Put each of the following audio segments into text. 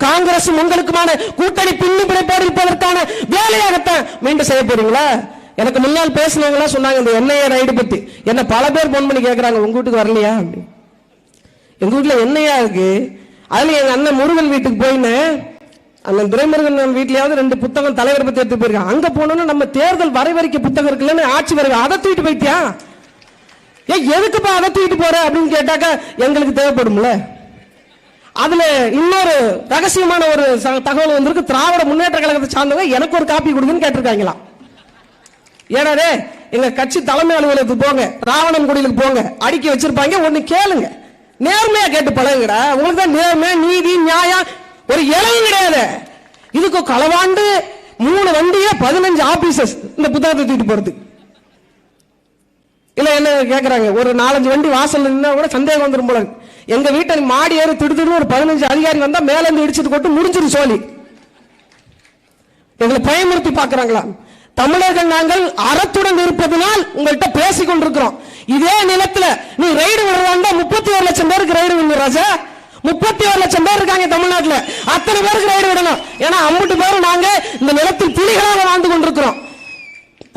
காங்கிரஸ் உங்களுக்குமான கூட்டணி பின்னி பிணைப்போடு இருப்பதற்கான வேலையாகத்தான் மீண்டும் செய்ய போறீங்களா? எனக்கு முன்னால் பேசினவங்களா சொன்னாங்க இந்த என்ஐஏ ரைடு பத்தி. என்ன பல பேர் போன் பண்ணி கேட்கறாங்க, உங்க வீட்டுக்கு வரலையா? எங்க வீட்டுல என்னையா இருக்கு. அதுல எங்க அண்ணன் முருகன் வீட்டுக்கு போயின்னு அண்ணன் துரைமுருகன் வீட்லயாவது 2 புத்தகம் தலைவர் பத்தி எடுத்து போயிருக்காங்க. அங்க போனோம்னா நம்ம தேர்தல் வரைவறிக்கை புத்தகம் இருக்குல்லன்னு ஆட்சி வருது, அதை தூக்கிட்டு போயிட்டியா? எதுக்குப்பா அதை தூக்கிட்டு போற அப்படின்னு கேட்டாக்கா எங்களுக்கு தேவைப்படும்ல. அதுல இன்னொரு ரகசியமான ஒரு தகவல் வந்திருக்கு. திராவிட முன்னேற்ற கழகத்தை சார்ந்தவங்க எனக்கு ஒரு காப்பி கொடுங்கன்னு கேட்டிருக்காங்களாம். ஏனாரே எங்க கட்சி தலைமை அலுவலகத்துக்கு போங்க, ராவணன் குடிலுக்கு போங்க, அடுக்கி வச்சிருப்பாங்க. ஒண்ணு கேளுங்க, நேர்மையா கேட்டு பழகுங்கடா. உங்களுக்கு தான் நேர்மை நீதி நியாயம் ஒரு இளவும் கிடையாது. இதுக்கு களவாண்டு 3 வண்டியே 15 ஆபீசர்ஸ் இந்த புத்தகத்தை தூக்கிட்டு போறது இல்ல. என்ன கேக்குறாங்க, ஒரு 4-5 வண்டி வாசல் நின்னா கூட சந்தேகம் வந்துரும் போல. எங்க வீட்டை மாடி ஏறி திடுதுன்னு ஒரு 15 அதிகாரி வந்தா மேல இருந்து இடிச்சிட்டு கொண்டு முடிஞ்சிடும் சோழி. எங்களை பயமுறுத்தி பாக்குறாங்களா? தமிழர்கள் நாங்கள் அறத்துடன் இருப்பதனால் உங்கள்கிட்ட பேசிக் கொண்டிருக்கிறோம். இதே நிலத்துல நீ ரைடு விடுறாண்டா 31 லட்சம் பேருக்கு ரைடு விடு ராஜா. 31 லட்சம் பேர் இருக்காங்க தமிழ்நாட்டில், அத்தனை பேருக்கு ரைடு விடணும். ஏன்னா 50 பேரும் நாங்க இந்த நிலத்தில் புலிகளாக வாழ்ந்து கொண்டிருக்கிறோம்.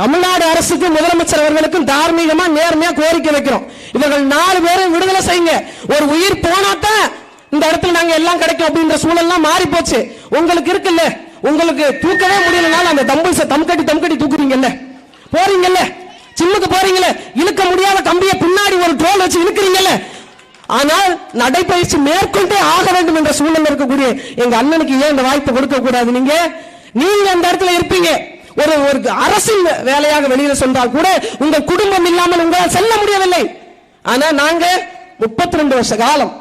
தமிழ்நாடு அரசுக்கு முதலமைச்சர் அவர்களுக்கும் தார்மீகமா நேர்மையா கோரிக்கை வைக்கிறோம். இவர்கள் 4 பேரும் விடுதலை செய்யுங்க. ஒரு உயிர் போனாதான் இந்த இடத்துல நாங்க எல்லாம் கிடைக்கும் அப்படின்ற சூழல்லாம் மாறி போச்சு. உங்களுக்கு இருக்குல்ல, உங்களுக்கு தூக்கவே முடியலனால அந்த தம்பிள்ஸை தம் கட்டி தூக்குறீங்கல்ல, போறீங்கல்ல, சிம்முக்கு போறீங்கல்ல, இழுக்க முடியாத கம்பியை பின்னாடி ஒரு ட்ரோல் வச்சு இழுக்கிறீங்கல்ல. ஆனால் நடைபயிற்சி மேற்கொண்டே ஆக வேண்டும் என்ற சூழல் இருக்கக்கூடிய எங்க அண்ணனுக்கு ஏன் இந்த வாய்ப்பு கொடுக்க கூடாது? நீங்க அந்த இடத்துல இருப்பீங்க. ஒரு அரசின் வேலையாக வெளியில சென்றால் கூட உங்க குடும்பம் இல்லாமல் உங்களால் செல்ல முடியவில்லை. ஆனா நாங்க 32 வருஷ காலம்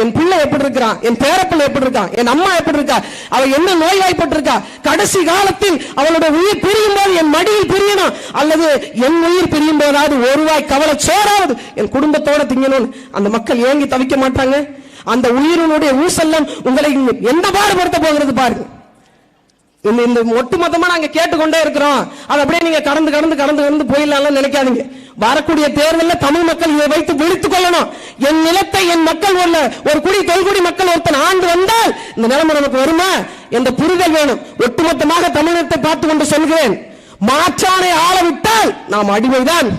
என் பிள்ளை எப்படி இருக்கிறான், என் பேரப்பிள்ளை எப்படி இருக்கான், என் அம்மா எப்படி இருக்கா, அவ என்ன நோய்வாய்ப்பட்டு இருக்கா, கடைசி காலத்தில் அவளுடைய உயிர் பிரியும் போது என் மடியில் பிரியணும் அல்லது என் உயிர் பிரியும் போதாவது ஒரு வாய் கவலை சோறாவது என் குடும்பத்தோட திங்கணும். அந்த மக்கள் ஏங்கி தவிக்க மாட்டாங்க. அந்த உயிரினுடைய ஊசல்லம் உங்களை எந்த பாடுபடுத்த போகிறது பாருங்க. இந்த ஒட்டுமொத்தமா நாங்க கேட்டுக்கொண்டே இருக்கிறோம். அது அப்படியே நீங்க கடந்து போயிடலாம் நினைக்காதீங்க. வரக்கூடிய தேர்தலில் தமிழ் மக்கள் இதை வைத்து விழித்துக் கொள்ளணும். என் நிலத்தை என் மக்கள் ஒரு குடி தொல்குடி மக்கள் ஒருத்தன் ஆண்டு வந்தால் இந்த நிலைமை நமக்கு வருமா என்ற புரிதல் வேணும். ஒட்டுமொத்தமாக தமிழகத்தை பார்த்து கொண்டு சொல்கிறேன், மாற்றானை ஆளவிட்டால் நாம் அடிமைதான்.